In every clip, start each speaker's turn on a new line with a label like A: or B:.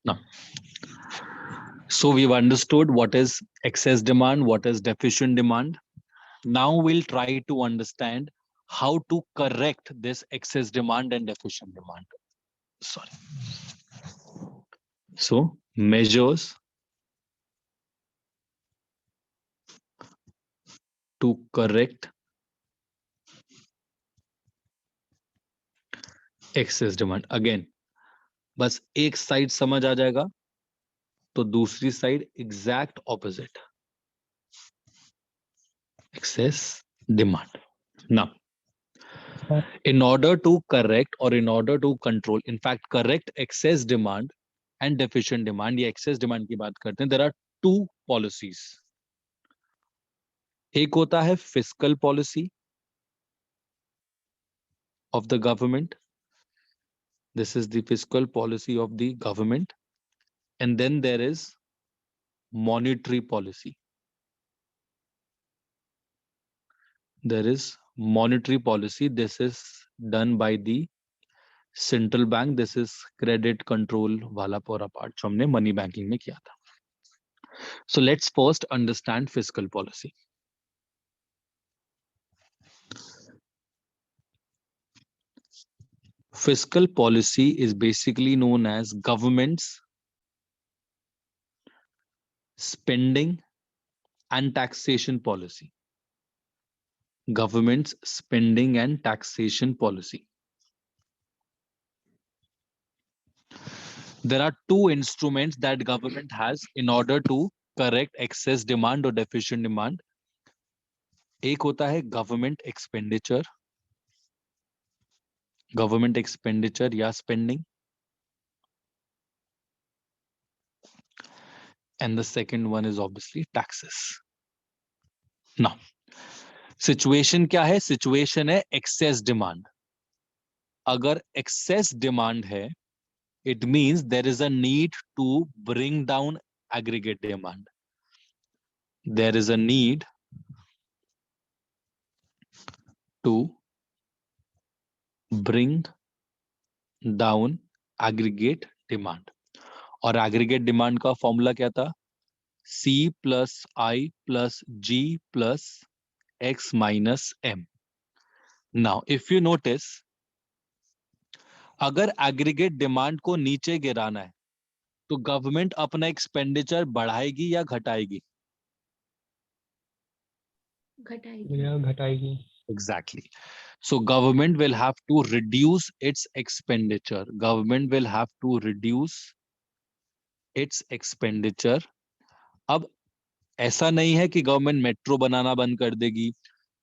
A: Now, so we've understood what is excess demand, what is deficient demand. Now we'll try to understand how to correct this excess demand and deficient demand. Sorry. So measures to correct excess demand. Again, बस एक side समझ आ जाएगा तो दूसरी side exact opposite, excess demand. Now, in order to correct or in order to control, in fact correct excess demand and deficient demand, या excess demand की बात करते हैं, there are two policies. एक होता है fiscal policy of the government. This is the fiscal policy of the government. And then there is monetary policy. There is monetary policy. This is done by the central bank. This is credit control वाला पूरा part जो हमने money banking में किया था. So let's first understand fiscal policy. Fiscal policy is basically known as government's spending and taxation policy. Government's spending and taxation policy. There are two instruments that government has in order to correct excess demand or deficient demand. एक होता है government expenditure या spending, and the second one is obviously taxes. Now, situation क्या है? Situation है excess demand. अगर excess demand है, it means there is a need to bring down aggregate demand. There is a need to bring down aggregate demand. और aggregate demand का formula क्या था? C plus I plus G plus X minus M. Now if you notice, अगर aggregate demand को नीचे गिराना है तो गवर्नमेंट अपना एक्सपेंडिचर बढ़ाएगी या घटाएगी?
B: घटाएगी.
A: Exactly. So government will have to reduce its expenditure. Government will have to reduce its expenditure. अब ऐसा नहीं है कि गवर्नमेंट मेट्रो बनाना बंद कर देगी,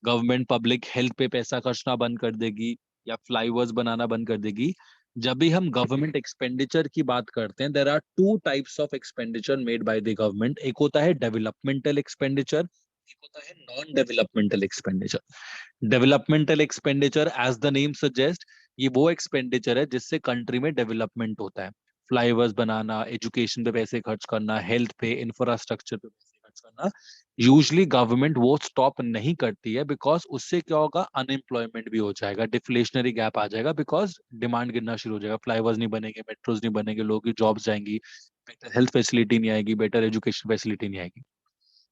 A: गवर्नमेंट पब्लिक हेल्थ पे पैसा खर्चना बंद कर देगी या फ्लाईओवर्स बनाना बंद कर देगी. जब भी हम गवर्नमेंट एक्सपेंडिचर की बात करते हैं, there are two types of expenditure made by the government. एक होता है डेवलपमेंटल एक्सपेंडिचर, एक होता है non developmental expenditure. Developmental expenditure as the name suggest, ये वो एक्सपेंडिचर है जिससे कंट्री में डेवलपमेंट होता है. फ्लाईओवर्स बनाना, एजुकेशन पे पैसे खर्च करना, हेल्थ पे, इंफ्रास्ट्रक्चर पे पैसे खर्च करना. यूजली गवर्नमेंट वो स्टॉप नहीं करती है, बिकॉज उससे क्या होगा? अनएम्प्लॉयमेंट भी हो जाएगा, डिफ्लेशनरी गैप आ जाएगा, बिकॉज डिमांड गिरना शुरू हो जाएगा. फ्लाईओवर्स नहीं बनेंगे, मेट्रोज नहीं बनेंगे, लोगों की जॉब्स जाएंगी, बेटर हेल्थ फैसिलिटी नहीं आएगी, बेटर एजुकेशन फैसिलिटी नहीं आएगी.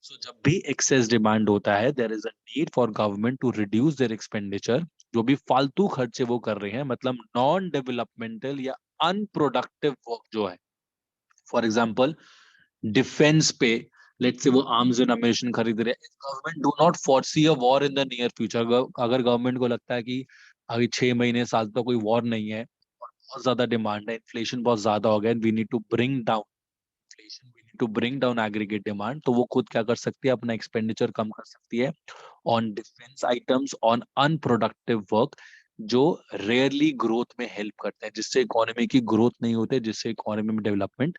A: सो जब भी एक्सेस डिमांड होता है, there is a need for government to reduce their expenditure. जो भी फालतू खर्चे वो कर रहे हैं, मतलब नॉन डेवलपमेंटल या अनप्रोडक्टिव वर्क जो है, फॉर एग्जाम्पल डिफेंस पे, लेट्स से वो आर्म्स एंड अम्यूनिशन खरीद रहे हैं, government do not foresee a war in the near future. अगर गवर्नमेंट को लगता है कि अभी 6 महीने साल तक कोई वॉर नहीं है और बहुत ज्यादा डिमांड है, इन्फ्लेशन बहुत ज्यादा हो गया, we need to bring down inflation, we need to bring down aggregate demand, तो वो खुद क्या कर सकती है? अपना एक्सपेंडिचर कम कर सकती है on defence items, on unproductive work जो रेयरली ग्रोथ में हेल्प करते हैं, जिससे इकोनॉमी की ग्रोथ नहीं होती, जिससे इकोनॉमी में डेवलपमेंट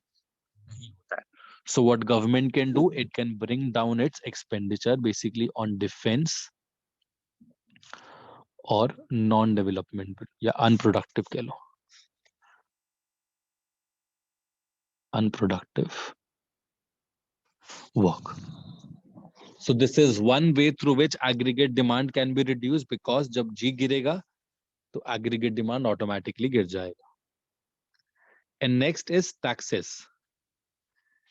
A: नहीं होता है. So what government can do, it can bring down its expenditure basically on defense or non-development या unproductive कह लो, unproductive work. So this is one way through which aggregate demand can be reduced, because जब G गिरेगा तो aggregate demand automatically गिर जाएगा. And next is taxes.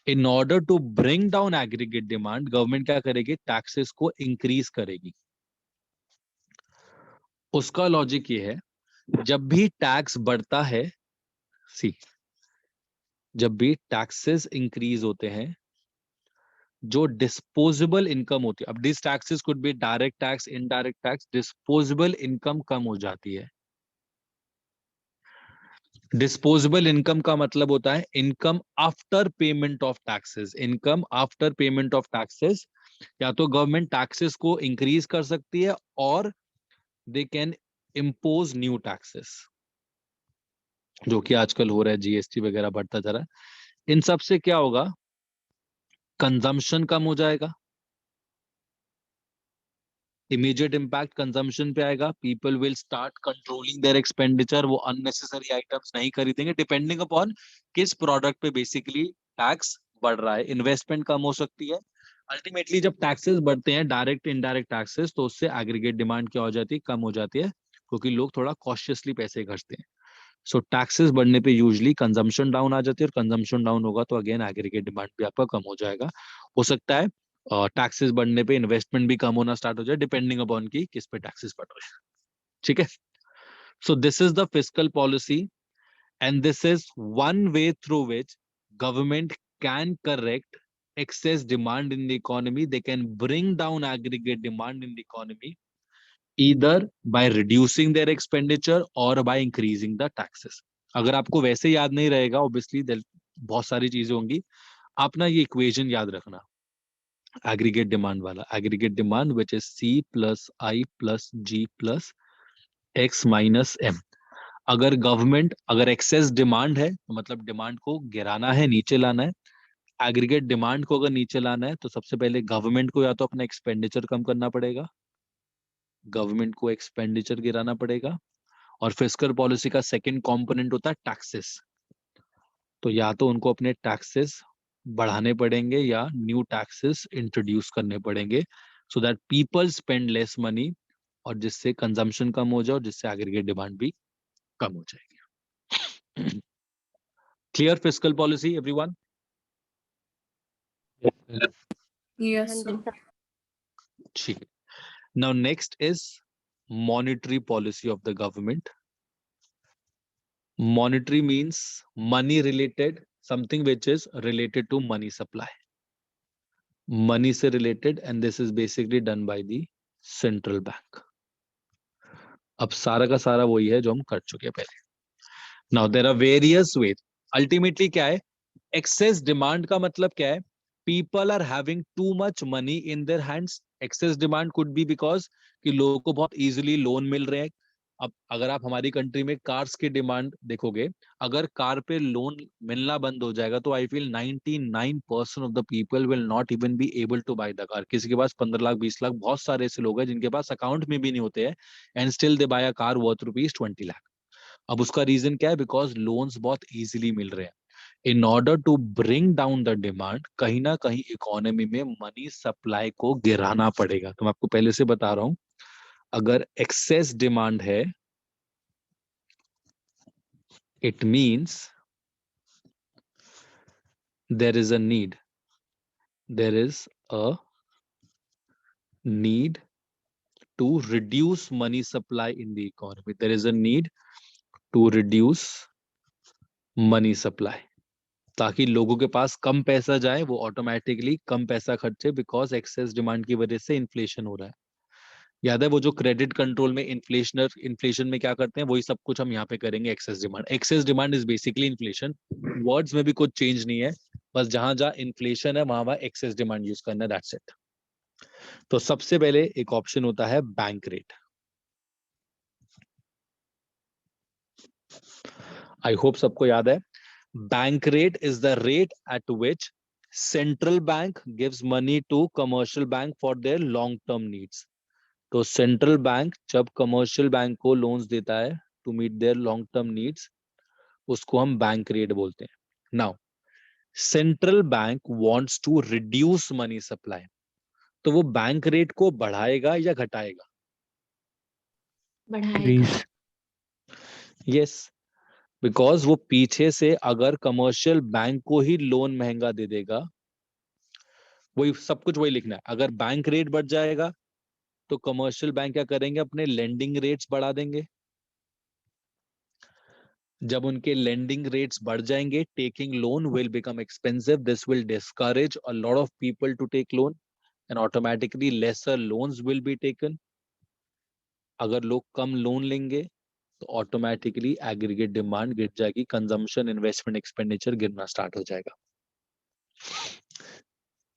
A: In order to bring down aggregate demand, government क्या करेगी? Taxes को increase करेगी. उसका लॉजिक ये है, जब भी टैक्स बढ़ता है, सी, जब भी टैक्सेस इंक्रीज होते हैं, जो डिस्पोजेबल इनकम होती है, अब this taxes could be direct tax, indirect tax, disposable income कम हो जाती है. डिस्पोजेबल इनकम का मतलब होता है income after payment of taxes. Income after payment of taxes, या तो गवर्नमेंट टैक्सेस को इंक्रीज कर सकती है और they can impose new taxes, जो कि आजकल हो रहा है, जीएसटी वगैरह बढ़ता जा रहा है. इन सब से क्या होगा? कंजम्पशन कम हो जाएगा. इमीडिएट इम्पैक्ट कंजम्पशन पे आएगा. People will start controlling there expenditure. वो अननेसेसरी आइटम्स नहीं खरीदेंगे, डिपेंडिंग अपॉन किस प्रोडक्ट पे बेसिकली टैक्स बढ़ रहा है. इन्वेस्टमेंट कम हो सकती है. अल्टीमेटली जब टैक्सेस बढ़ते हैं, डायरेक्ट इनडायरेक्ट टैक्सेस, तो उससे एग्रीगेट डिमांड क्या हो जाती है? कम हो जाती है, क्योंकि लोग थोड़ा कॉशियसली पैसे खर्चते हैं. सो टैक्सेस बढ़ने पे यूजली कंजम्पशन डाउन आ जाती है, और कंजम्पशन डाउन होगा तो अगेन एग्रीगेट डिमांड भी आपका कम हो जाएगा. हो सकता है टैक्सेस बढ़ने पे इन्वेस्टमेंट भी कम होना स्टार्ट हो जाए, डिपेंडिंग अपॉन की किस पे टैक्सेस बढ़ रहे हैं. ठीक है. So this is the fiscal policy, and this is one way through which government can correct excess demand in the economy. They can bring down aggregate demand in the economy either by reducing their expenditure or by increasing the taxes. अगर आपको वैसे याद नहीं रहेगा, obviously बहुत सारी चीजें होंगी. आप ना ये इक्वेशन याद रखना, एग्रीगेट डिमांड वाला. Aggregate demand which is C plus I plus G plus X minus M. अगर एक्सेस डिमांड है, तो मतलब डिमांड को गिराना है, नीचे लाना है. एग्रीगेट डिमांड को अगर नीचे लाना है, तो सबसे पहले गवर्नमेंट को या तो अपना एक्सपेंडिचर कम करना पड़ेगा, गवर्नमेंट को एक्सपेंडिचर गिराना पड़ेगा. और फिस्कल पॉलिसी का सेकंड कंपोनेंट होता है टैक्सेस. तो या तो उनको अपने टैक्सेस बढ़ाने पड़ेंगे या न्यू टैक्सेस इंट्रोड्यूस करने पड़ेंगे, so that people spend less money, और जिससे कंजम्पशन कम हो जाए और जिससे एग्रीगेट डिमांड भी कम हो जाएगी. Clear fiscal policy everyone?
B: Yes,
C: हाँ
B: sir.
C: जी सर.
A: ठीक. Now next is monetary policy of the government. Monetary means money related, something which is related to money supply. Money से related, and this is basically done by the central bank. अब सारा का सारा वही है जो हम कर चुके हैं पहले. Now there are various ways. Ultimately क्या है? Excess demand का मतलब क्या है? People are having too much money in their hands. Excess demand could be because कि लोगों को बहुत easily लोन मिल रहे हैं. अब अगर आप हमारी कंट्री में कार्स की डिमांड देखोगे, अगर कार पे लोन मिलना बंद हो जाएगा, तो I feel 99% of the people will not even be able to buy the car. किसी के पास 15 लाख 20 लाख, बहुत सारे ऐसे लोग हैं जिनके पास अकाउंट में भी नहीं होते हैं, and still they buy a car worth ₹20 lakh. अब उसका रीजन क्या है? बिकॉज लोन्स बहुत इजीली मिल रहे हैं. In order to bring down the demand, कहीं ना कहीं इकोनॉमी में मनी सप्लाई को गिराना पड़ेगा. तो मैं आपको पहले से बता रहा हूं, अगर एक्सेस डिमांड है, it means there is a need to reduce money supply in the economy. There is a need to reduce money supply, ताकि लोगों के पास कम पैसा जाए, वो ऑटोमेटिकली कम पैसा खर्चे, बिकॉज एक्सेस डिमांड की वजह से इन्फ्लेशन हो रहा है. याद है वो जो क्रेडिट कंट्रोल में इन्फ्लेशन में क्या करते हैं, वही सब कुछ हम यहाँ पे करेंगे. Excess demand is basically inflation. Words में भी कुछ चेंज नहीं है, बस जहां जहां इन्फ्लेशन है वहां वहां एक्सेस डिमांड यूज करना है, दैट्स इट. तो सबसे पहले एक ऑप्शन होता है बैंक रेट. आई होप सबको याद है. Bank rate is the rate at which central bank gives money to commercial bank for their long term needs. तो सेंट्रल बैंक जब कमर्शियल बैंक को लोन्स देता है to meet their long term needs, उसको हम बैंक रेट बोलते हैं. Now central bank wants to reduce money supply, तो वो बैंक रेट को बढ़ाएगा या घटाएगा?
C: बढ़ाएगा.
A: यस. बिकॉज वो पीछे से अगर कमर्शियल बैंक को ही लोन महंगा दे देगा, वही सब कुछ वही लिखना है। अगर बैंक रेट बढ़ जाएगा तो कमर्शियल बैंक क्या करेंगे, अपने लेंडिंग रेट्स बढ़ा देंगे। जब उनके लेंडिंग रेट्स बढ़ जाएंगे, taking loan will become expensive, this will discourage a lot of people to take loan and automatically lesser loans will be taken. अगर लोग कम लोन लेंगे तो ऑटोमेटिकली एग्रीगेट डिमांड गिर जाएगी, कंजम्पशन, इन्वेस्टमेंट, एक्सपेंडिचर गिरना start हो जाएगा।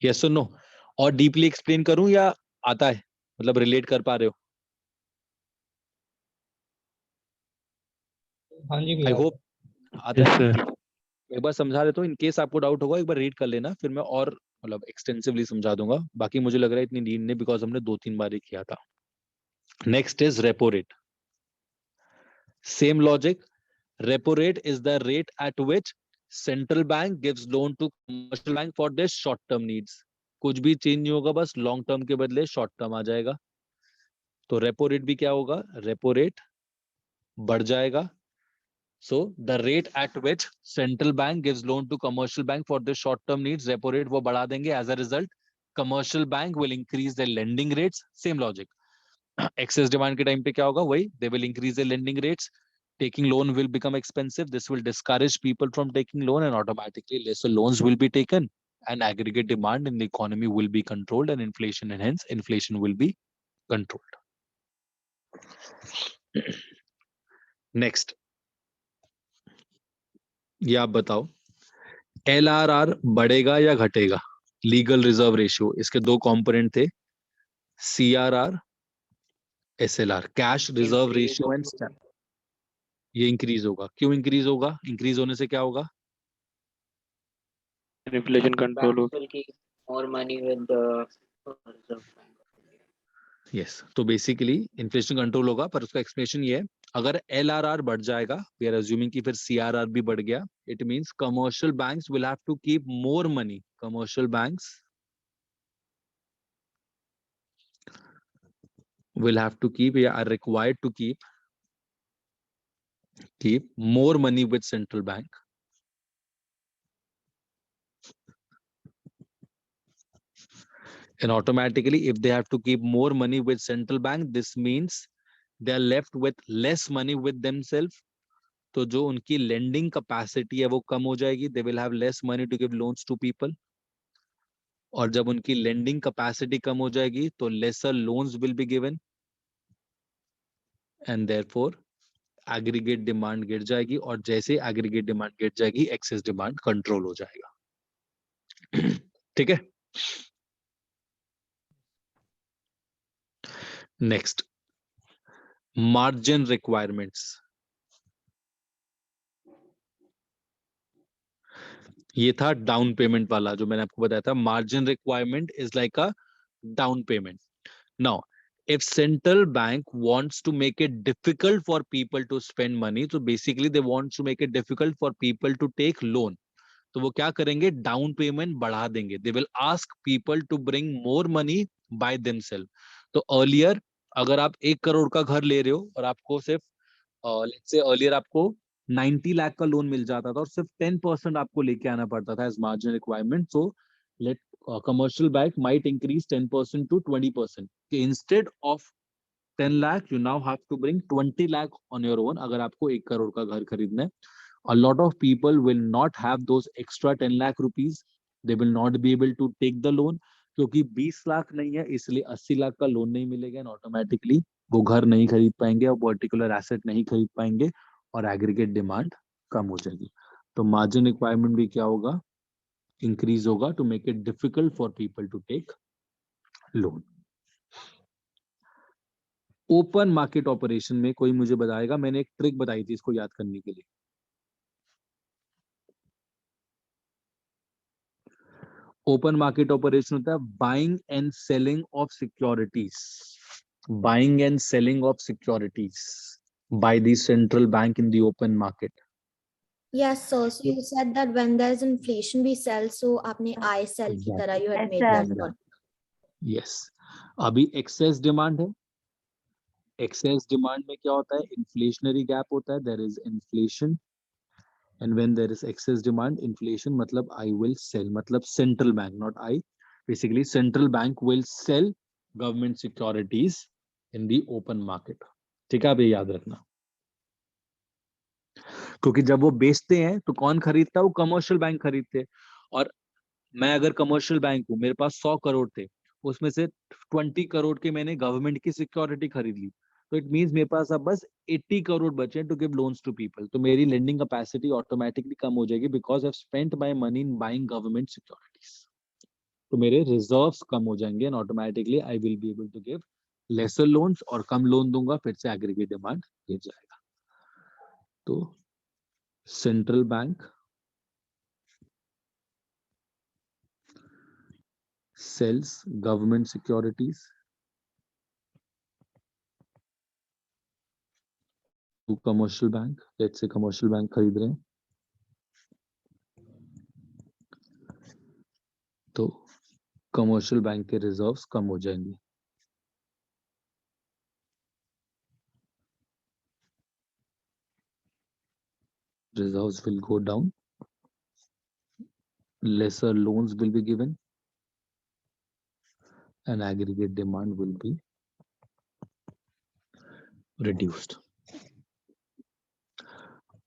A: यस और नो? और डीपली एक्सप्लेन करूं या आता है, मतलब रिलेट कर पा रहे हो?
C: हाँ जी
A: आई
C: भैया।
A: होप आता है। एक बार समझा देता हूँ, इन केस आपको डाउट होगा एक बार रीड कर लेना, फिर मैं और मतलब एक्सटेंसिवली समझा दूंगा। बाकी मुझे लग रहा है इतनी नीड नहीं, बिकॉज हमने 2-3 बार ही किया था। Next is repo rate. Same logic. Repo rate is the rate at which central bank gives loan to commercial bank for their short term needs. कुछ भी चेंज नहीं होगा, बस लॉन्ग टर्म के बदले शॉर्ट टर्म आ जाएगा। तो रेपो रेट भी क्या होगा, रेपो रेट बढ़ जाएगा। So the rate at which central bank gives loan to commercial bank for the short term needs, repo rate वो बढ़ा देंगे. As a result, commercial bank will increase their lending rates. Same logic. Excess demand के time पे क्या होगा, वही they will increase their lending rates. Taking loan will become expensive. This will discourage people from taking loan and automatically lesser loans will be taken. And aggregate demand in the economy will be controlled and inflation, and hence inflation will be controlled. Next. ये आप बताओ, LRR बढ़ेगा या घटेगा? Legal reserve ratio, इसके दो component थे, CRR, SLR, cash reserve ratio and stamp. ये इंक्रीज होगा। क्यों इंक्रीज होगा? इंक्रीज होने से क्या होगा?
D: Inflation control
C: Banks
D: हो.
C: will keep more money with the Reserve Bank of India.
A: Yes, तो बेसिकली इन्फ्लेशन कंट्रोल होगा, पर उसका एक्सप्लेनेशन ये है, अगर LRR बढ़ जाएगा, वी आर अज्यूमिंग कि फिर CRR भी बढ़ गया, it means commercial banks will have to keep more money. Commercial banks will have to keep, are required to keep more money with central bank. And automatically, if they have to keep more money with central bank, this means they are left with less money with themselves. तो जो उनकी lending capacity है वो कम हो जाएगी, they will have less money to give loans to people. और जब उनकी lending capacity कम हो जाएगी तो lesser loans will be given, and therefore aggregate demand गिर जाएगी, और जैसे aggregate demand गिर जाएगी, excess demand control हो जाएगा। ठीक है? Next, margin requirements. ये था डाउन पेमेंट वाला जो मैंने आपको बताया था। Margin requirement is like a down payment. Now if central bank wants to make it difficult for people to spend money, so basically they want to make it difficult for people to take loan, तो वो क्या करेंगे, down payment बढ़ा देंगे. They will ask people to bring more money by themselves. तो earlier अगर आप 1 करोड़ का घर ले रहे हो और आपको सिर्फ लेट्स से अर्लियर आपको 90 लाख का लोन मिल जाता था और सिर्फ 10% आपको लेके आना पड़ता था as margin requirement. So let commercial bank might increase 10% to 20%. Instead of 10 lakh, you now have to bring 20 lakh on your own अगर आपको 1 करोड़ का घर खरीदना है. A lot of people will not have those extra 10 lakh rupees. They will not be able to take the loan क्योंकि 20 लाख नहीं है, इसलिए 80 लाख का लोन नहीं मिलेगा, एंड ऑटोमेटिकली वो घर नहीं खरीद पाएंगे और पर्टिकुलर एसेट नहीं खरीद पाएंगे और एग्रीगेट डिमांड कम हो जाएगी. तो मार्जिन रिक्वायरमेंट भी क्या होगा, इंक्रीज होगा to make it difficult for people to take loan. Open market operation में कोई मुझे बताएगा, मैंने एक ट्रिक बताई थी इसको याद करने के लिए. ओपन मार्केट ऑपरेशन होता है buying and selling of securities. Buying and selling of securities by the central bank in the open market.
E: Yes, sir. So you said that when there's inflation, we sell. So आपने I sell की तरह you had made that one.
A: Yes. अभी excess demand है. Excess demand में क्या होता है, inflationary gap होता है, there is inflation. And when there is excess demand, inflation, matlab I will sell, matlab central bank, not I. Basically, central bank will sell government securities in the open market. ठीक है, आप ये याद रखना, क्योंकि जब वो बेचते हैं तो कौन खरीदता है? वो कमर्शियल बैंक खरीदते हैं। और मैं अगर कमर्शियल बैंक हूं, मेरे पास 100 करोड़ थे, उसमें से 20 करोड़ के मैंने गवर्नमेंट की सिक्योरिटी खरीद ली, तो इट मींस मेरे पास अब बस 80 करोड़ बचे to give loans to people. तो मेरी लेंडिंग कैपेसिटी ऑटोमेटिकली कम हो जाएगी because I spent my money in buying government securities. तो मेरे रिजर्व्स कम हो जाएंगे and automatically I will be able to give lesser loans, और कम लोन दूंगा फिर से एग्रीगेट डिमांड गिर जाएगा। तो central bank sells government securities to commercial bank, let's say commercial bank खरीद रहे हैं, तो commercial bank के reserves कम हो जाएंगे। Reserves will go down, lesser loans will be given, and aggregate demand will be reduced.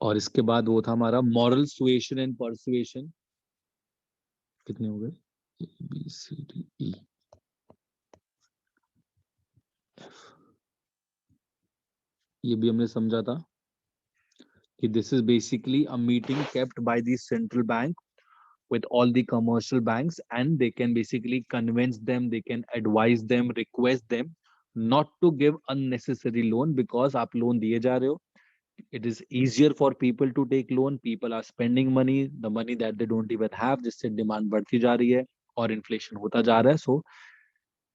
A: और इसके बाद वो था हमारा moral suasion and persuasion। कितने हो गए? A, B, C, D, E, F। ये भी हमने समझा था कि this is basically a meeting kept by the central bank with all the commercial banks, and they can basically convince them, they can advise them, request them not to give unnecessary loan, because आप loan दिए जा रहे हो, it is easier for people to take loan, people are spending money, the money that they don't even have, जिससे demand बढ़ती जा रही है और inflation होता जा रहा है।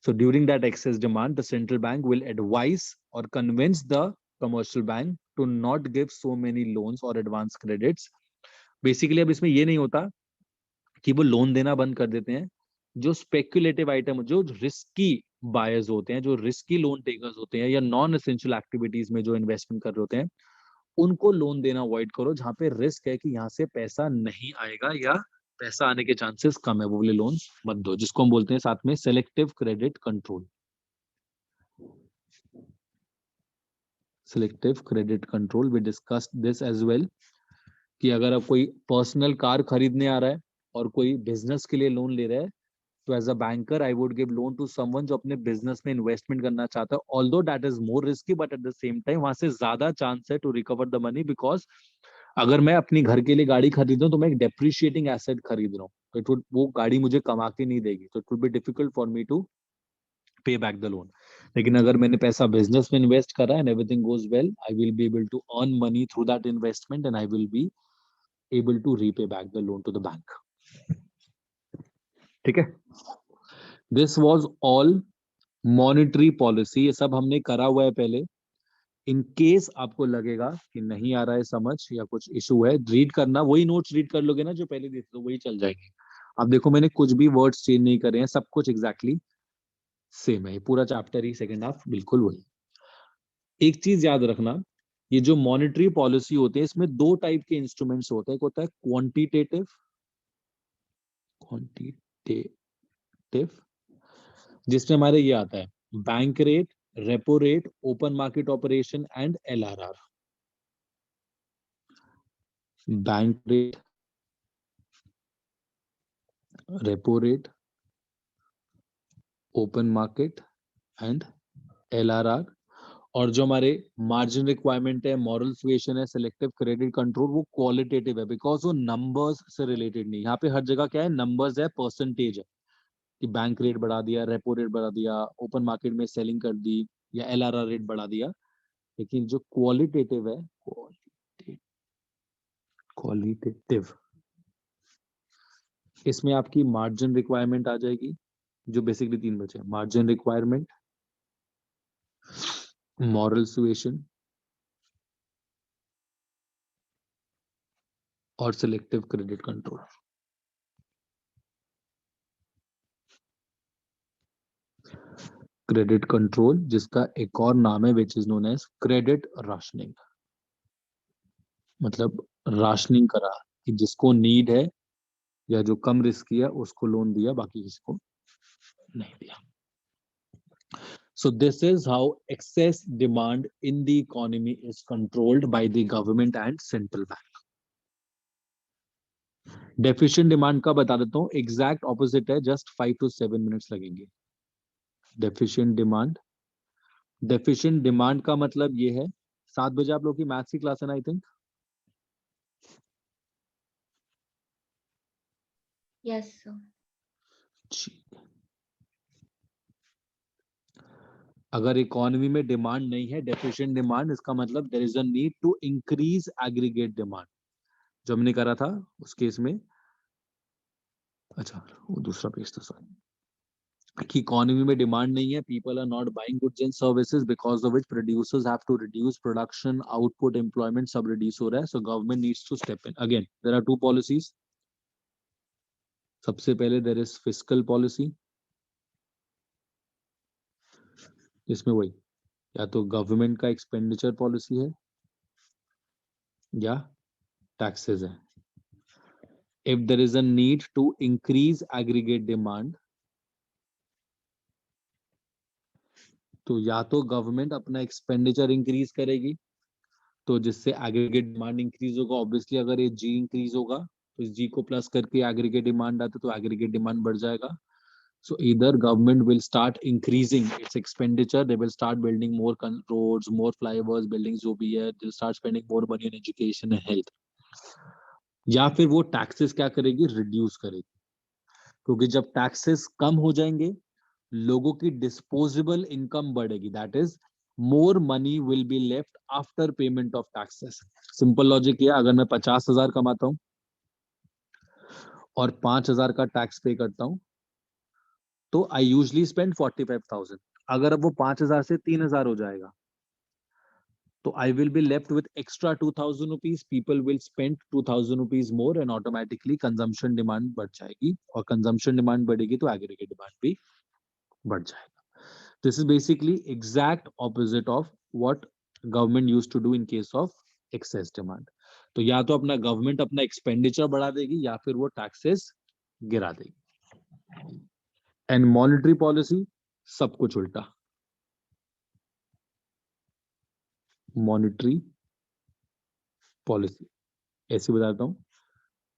A: So during that excess demand, the central bank will advise or convince the commercial bank to not give so many loans or advance credits। Basically अब इसमें ये नहीं होता कि वो लोन देना बंद कर देते हैं। जो स्पेक्युलेटिव आइटम, जो रिस्की बायर्स होते हैं, जो रिस्की लोन टेकर्स होते हैं, या नॉन एसेंशियल एक्टिविटीज में जो इन्वेस्टमेंट कर रहे होते हैं, उनको लोन देना अवॉइड करो। जहां पे रिस्क है कि यहाँ से पैसा नहीं आएगा या पैसा आने के चांसेस कम है, वो वाले लोन मत दो, जिसको हम बोलते हैं साथ में selective credit control. Selective credit control, we discussed this as well, कि अगर आप कोई पर्सनल कार खरीदने आ रहा है और कोई बिजनेस के लिए लोन ले रहा है, तो as a banker I would give loan to someone जो अपने बिजनेस में इन्वेस्टमेंट करना चाहता है, although that is more risky, but at the same time वहां से ज्यादा चांस है to recover the money, because अगर मैं अपनी घर के लिए गाड़ी खरीद रहा हूँ तो मैं एक डेप्रिशिएटिंग एसेट खरीद रहा हूँ, तो इट वुड, वो गाड़ी मुझे कमा के नहीं देगी, तो it would be difficult for me to pay back the loan. लेकिन अगर मैंने पैसा बिजनेस में इन्वेस्ट करा and everything goes well, I will be able to earn money through that investment and I will be able to repay back the loan to the bank. ठीक है, this was all monetary policy. ये सब हमने करा हुआ है पहले। In case आपको लगेगा कि नहीं आ रहा है समझ या कुछ इशू है, रीड करना, वही नोट्स रीड कर लोगे ना जो पहले देते तो वही चल जाएंगे। अब देखो मैंने कुछ भी वर्ड्स चेंज नहीं करे हैं, सब कुछ एग्जैक्टली सेम है, पूरा चैप्टर ही सेकंड हाफ बिल्कुल वही। एक चीज याद रखना, ये जो मॉनेटरी पॉलिसी होते हैं इसमें दो टाइप के इंस्ट्रूमेंट्स होते हैं। एक होता है क्वांटिटेटिव, जिसमें हमारे ये आता है bank rate, repo rate, open market operation and LRR. Bank rate, repo rate, open market and LRR. और जो हमारे मार्जिन रिक्वायरमेंट है, मॉरल सुएशन है, सिलेक्टिव क्रेडिट कंट्रोल, वो क्वालिटेटिव है, बिकॉज वो नंबर्स से रिलेटेड नहीं। यहाँ पे हर जगह क्या है, नंबर्स है, परसेंटेज है, कि बैंक रेट बढ़ा दिया, रेपो रेट बढ़ा दिया, ओपन मार्केट में सेलिंग कर दी, या एलआरआर रेट बढ़ा दिया। लेकिन जो क्वालिटेटिव है, क्वालिटेटिव, इसमें आपकी मार्जिन रिक्वायरमेंट आ जाएगी, जो बेसिकली तीन बचे, मार्जिन रिक्वायरमेंट, मॉरल सुएशन और selective credit control. Credit control, जिसका एक और नाम है which is known as credit rationing. मतलब राशनिंग करा कि जिसको नीड है या जो कम रिस्की है उसको लोन दिया, बाकी किसको नहीं दिया. So this is how excess demand in the economy is controlled by the government and central bank. Deficient demand का बता देता हूँ, एग्जैक्ट ऑपोजिट है, जस्ट 5 to 7 मिनट्स लगेंगे. डेफिशिएंट डिमांड, डेफिशिएंट डिमांड का मतलब ये है, 7 बजे आप लोग की मैथ्स की क्लास है ना, आई थिंक.
B: Yes, sir.
A: अगर इकोनॉमी में डिमांड नहीं है, डेफिशिएंट डिमांड, इसका मतलब there is a need to increase aggregate demand, जो हमने करा था उस केस में. अच्छा वो दूसरा पेज था, सॉरी. कि इकोनॉमी में डिमांड नहीं है, people are not buying goods and services, because of which producers have to reduce production, output, employment सब रिड्यूस हो रहा है. So government needs to step in. Again there are two policies. सबसे पहले there is fiscal policy, इसमें वही या तो गवर्नमेंट का एक्सपेंडिचर पॉलिसी है या टैक्सेस है. If there is a need to increase aggregate demand, तो या तो गवर्नमेंट अपना एक्सपेंडिचर इंक्रीज करेगी, तो जिससे एग्रीगेट डिमांड इंक्रीज होगा. ऑब्वियसली अगर ये जी इंक्रीज होगा तो इस जी को प्लस करके एग्रीगेट डिमांड आता तो एग्रीगेट डिमांड बढ़ जाएगा. So either government will start increasing its expenditure, they will start building more roads, more flyovers, buildings जो भी है, they'll start spending more money on education and health. या फिर वो टैक्सेस क्या करेगी, रिड्यूस करेगी. क्योंकि जब टैक्सेस कम हो जाएंगे, लोगों की डिस्पोजेबल इनकम बढ़ेगी. That is more money will be left after payment of taxes. Simple logic है, अगर मैं 50,000 कमाता हूं और 5,000 का टैक्स पे करता हूं, तो आई यूजली स्पेंड 45,000. अगर अब वो 5,000 से 3,000 हो जाएगा, तो आई will be left with extra 2,000 rupees. People will spend 2,000 rupees more and automatically consumption demand बढ़ जाएगी, और कंजम्पशन डिमांड बढ़ेगी तो एग्रीगेट डिमांड भी बढ़ जाएगा. This is basically exact opposite of what government used to do in case of excess demand. तो या तो अपना गवर्नमेंट अपना एक्सपेंडिचर बढ़ा देगी या फिर वो टैक्सेस गिरा देगी. एंड मॉनेटरी पॉलिसी सब कुछ उल्टा. मॉनेटरी पॉलिसी ऐसे बताता हूं,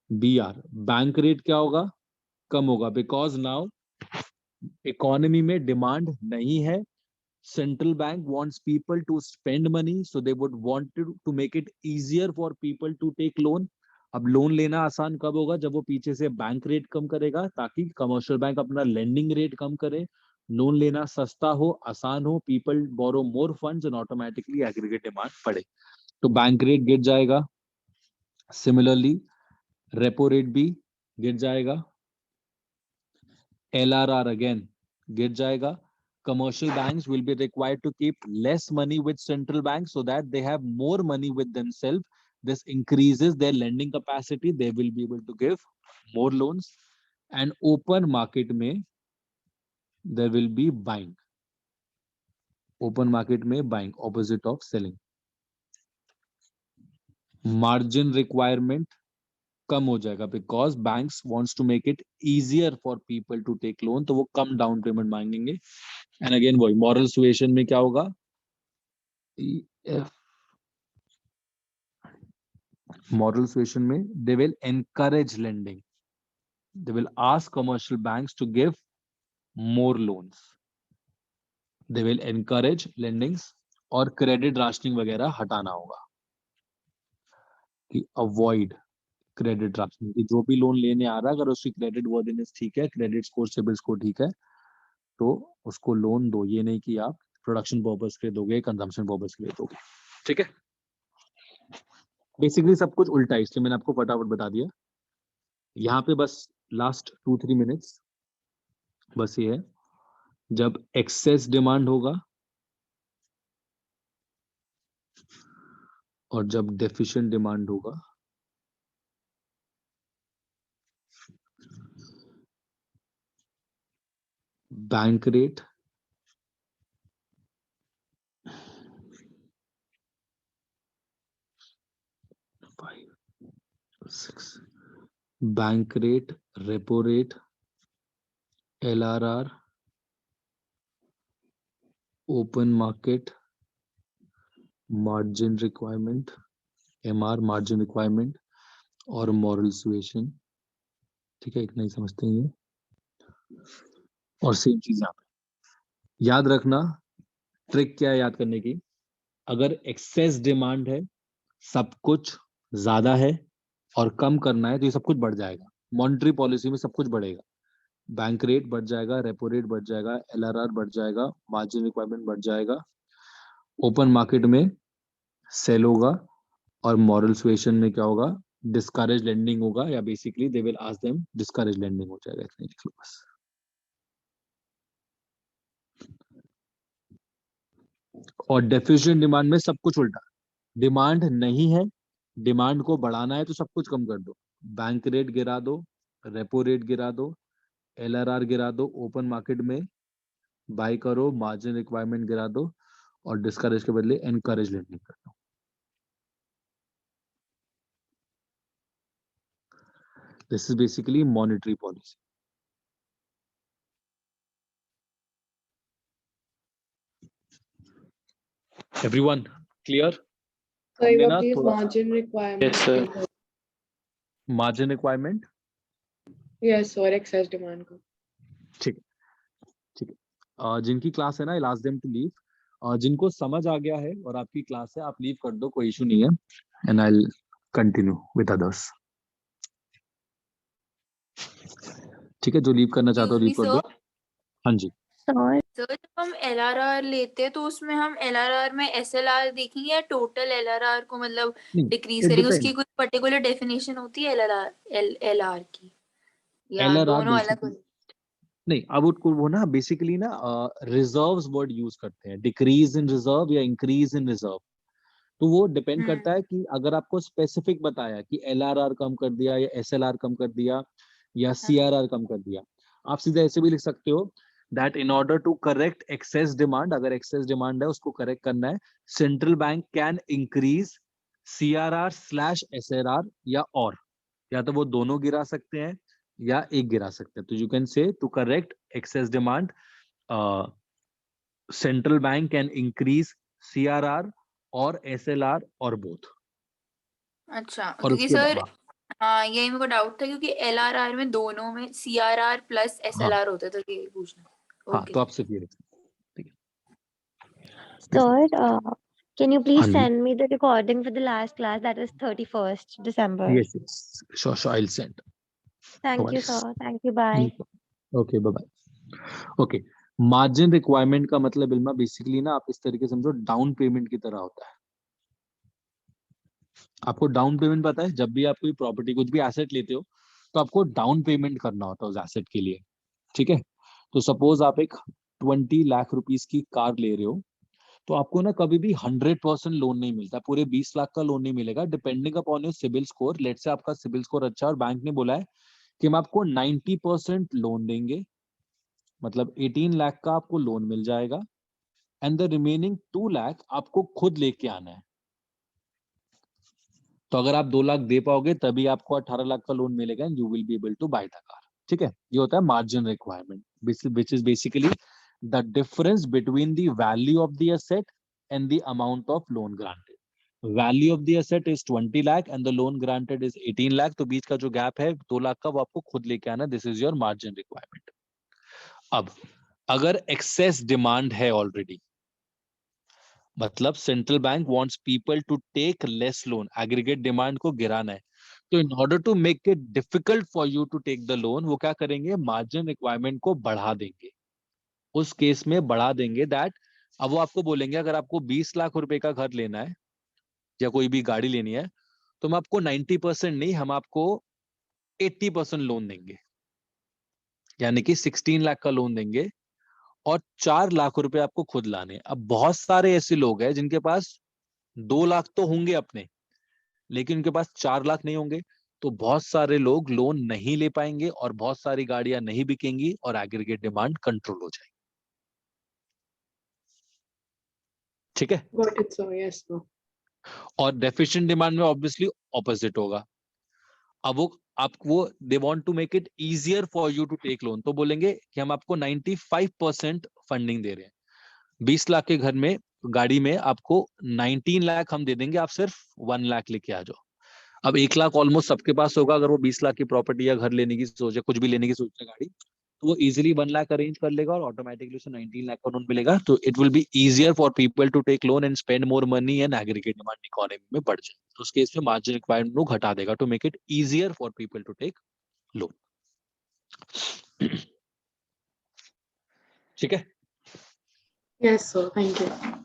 A: बीआर बैंक रेट क्या होगा, कम होगा, बिकॉज नाउ इकोनॉमी में डिमांड नहीं है. Central bank wants people to spend money, so they would want to make it easier for people to take loan. अब लोन लेना आसान कब होगा, जब वो पीछे से बैंक रेट कम करेगा, ताकि कमर्शियल बैंक अपना लेंडिंग रेट कम करे, लोन लेना सस्ता हो, आसान हो, people borrow more funds and automatically aggregate demand बढ़े. तो बैंक रेट गिर जाएगा. सिमिलरली रेपो रेट भी गिर जाएगा. LRR अगेन गिर जाएगा. Commercial banks will be required to keep less money with central banks so that they have more money with themselves. This increases their lending capacity. They will be able to give more loans. And open market में there will be buying. Open market में buying, opposite of selling. Margin requirement कम हो जाएगा, because banks wants to make it easier for people to take loan, तो वो come down payment मांगेंगे. And again वही moral suasion में क्या होगा, moral suasion में they will encourage lending. They will ask commercial banks to give more loans. They will encourage lendings, और credit rationing वगैरह हटाना होगा कि अवॉइड क्रेडिट राशनिंग. की जो भी लोन लेने आ रहा है, अगर उसकी क्रेडिट वर्दिनेस ठीक है, क्रेडिट स्कोर, सिबिल स्कोर ठीक है, तो उसको लोन दो. ये नहीं कि आप प्रोडक्शन पर्पस के लिए दोगे, कंजम्पशन पर्पस के लिए दोगे. ठीक है, बेसिकली सब कुछ उल्टा है, इसलिए मैंने आपको फटाफट बता दिया. यहाँ पे बस लास्ट 2-3 मिनट्स बस ये है, जब एक्सेस डिमांड होगा और जब डेफिशिएंट डिमांड होगा, bank rate bank rate, repo rate, LRR, open market, margin requirement, MR margin requirement और मॉरल सुएशन। ठीक है, इतना ही समझते हैं ये। और सेम चीज यहाँ पे याद रखना। ट्रिक क्या है याद करने की? अगर एक्सेस डिमांड है, सब कुछ ज्यादा है और कम करना है, तो ये सब कुछ बढ़ जाएगा। मॉनेटरी पॉलिसी में सब कुछ बढ़ेगा। बैंक रेट बढ़ जाएगा, रेपो रेट बढ़ जाएगा, LRR बढ़ जाएगा, मार्जिन रिक्वायरमेंट बढ़ जाएगा, ओपन मार्केट में सेल होगा और मॉरल सुएशन में क्या होगा? डिस्करेज लेंडिंग होगा, या basically they will ask them discourage lending हो जाएगा। इतना लिख लो बस। और डेफिशिएंट डिमांड में सब कुछ उल्टा। डिमांड नहीं है, डिमांड को बढ़ाना है, तो सब कुछ कम कर दो। बैंक रेट गिरा दो, रेपो रेट गिरा दो, LRR गिरा दो, ओपन मार्केट में बाय करो, मार्जिन रिक्वायरमेंट गिरा दो और डिस्करेज के बदले एनकरेज लेंडिंग कर दो। This is basically monetary policy. Everyone clear?
B: So
A: हमने
B: you
A: ना
B: please
A: थोड़ा
B: margin requirement.
C: Yes, sir.
A: Margin requirement,
B: Yes, or excess demand को.
A: ठीक है, ठीक है। जिनकी क्लास है ना, I ask them to leave. जिनको समझ आ गया है और आपकी क्लास है, आप लीव कर दो, कोई इशू नहीं है, and I will continue with others. ठीक है, जो लीव करना चाहते हो लीव कर दो। हाँ जी।
D: सर जब हम LRR लेते हैं तो उसमें हम LRR में SLR देखेंगे या टोटल LRR को मतलब
A: नहीं,
D: डिक्रीज
A: it
D: करेंगे?
A: depends.
D: उसकी कुछ पर्टिकुलर डेफिनेशन होती है LR की या
A: LRR
D: दोनों अलग
A: basically नहीं, अब वो ना बेसिकली ना रिजर्व्स वर्ड यूज करते हैं, डिक्रीज इन रिजर्व या इंक्रीज इन रिजर्व। तो वो डिपेंड करता है कि अगर आपको स्पेसिफिक बताया कि LRR कम कर दिया या SLR कम कर दिया या CRR कम कर दिया, आप सीधे ऐसे भी लिख सकते हो that in order to correct excess demand, अगर एक्सेस डिमांड है उसको करेक्ट करना है, central bank can increase CRR/SLR या तो वो दोनों गिरा सकते हैं या एक गिरा सकते हैं। तो you can say to correct excess demand central bank can increase CRR और SLR और बोथ।
D: अच्छा,
A: और
D: क्योंकि
A: उसके
D: सर
A: बाद
D: हाँ यही मेरे को डाउट था क्योंकि LRR में दोनों में CRR प्लस SLR होता है, तो ये पूछना।
A: हाँ,
D: ओके
A: तो आप सिर्फ ये लिख सकते हैं। ठीक है,
D: सर
E: Can you
A: हाँ
E: please
A: जी,
E: send me the recording for the last class, that is 31st December?
A: yes, sure, I'll send.
E: Thank you, sir. Thank you. Bye.
A: Okay, bye bye. Okay, margin requirement का मतलब इल्मा basically ना आप इस तरीके समझो, down payment की तरह होता है। आपको डाउन पेमेंट पता है, जब भी आप कोई प्रॉपर्टी कुछ भी एसेट लेते हो तो आपको डाउन पेमेंट करना होता है उस एसेट के लिए। ठीक है, तो सपोज आप एक 20 लाख रुपीस की कार ले रहे हो, तो आपको ना कभी भी 100% लोन नहीं मिलता, पूरे 20 लाख का लोन नहीं मिलेगा, depending upon your CIBIL score. Late से आपका सिबिल स्कोर अच्छा है और बैंक ने बोला है कि हम आपको 90% लोन देंगे, मतलब 18 लाख का आपको लोन मिल जाएगा एंड द रिमेनिंग 2 लाख आपको खुद लेके आना है। तो अगर आप 2 लाख दे पाओगे तभी आपको 18 लाख का लोन मिलेगा and you will be able to buy the car. ठीक है, ये होता है margin requirement, which is basically the difference between the value of the asset and the amount of loan granted. Value of the asset is 20 lakh and the loan granted is 18 lakh, तो बीच का जो gap है 2 लाख का, वो आपको खुद लेके आना। This is your margin requirement. अब अगर एक्सेस डिमांड है ऑलरेडी, मतलब central bank wants people to take less loan, aggregate demand को गिराना है, तो in order to make it difficult for you to take the loan, वो क्या करेंगे? मार्जिन रिक्वायरमेंट को बढ़ा देंगे। उस केस में बढ़ा देंगे दैट अब वो आपको बोलेंगे अगर आपको 20 लाख रुपए का घर लेना है या कोई भी गाड़ी लेनी है, तो हम आपको 90% नहीं, हम आपको 80% लोन देंगे, यानी कि 16 लाख का लोन देंगे और 4 लाख रुपए आपको खुद लाने। अब बहुत सारे ऐसे लोग हैं जिनके पास 2 लाख तो होंगे अपने, लेकिन उनके पास 4 लाख नहीं होंगे, तो बहुत सारे लोग लोन नहीं ले पाएंगे और बहुत सारी गाड़ियां नहीं बिकेंगी और एग्रीगेट डिमांड कंट्रोल हो जाएगी। ठीक है,
B: Got it, sir. Yes, sir.
A: और डेफिशिएंट डिमांड में ऑब्वियसली ऑपोजिट होगा। अब वो they want to make it easier for you to take loan, तो बोलेंगे कि हम आपको 95% फंडिंग दे रहे हैं। 20 लाख के घर में गाड़ी में आपको 19 लाख हम दे देंगे, आप सिर्फ 1 लाख लेके आ जाओ। अब 1 लाख ऑलमोस्ट सबके पास होगा, अगर वो 20 लाख की प्रॉपर्टी या घर लेने की सोचे, कुछ भी लेने की सोचे गाड़ी, तो वो इजीली 1 लाख अरेंज कर लेगा और ऑटोमेटिकली उसे 19 लाख का लोन मिलेगा। तो it will be easier for people to take loan and spend more money and aggregate demand economy में बढ़ जाए। तो उस केस में मार्जिन रिक्वायरमेंट को घटा देगा to make it easier for people to take loan. ठीक है।
B: Yes, sir. Thank you.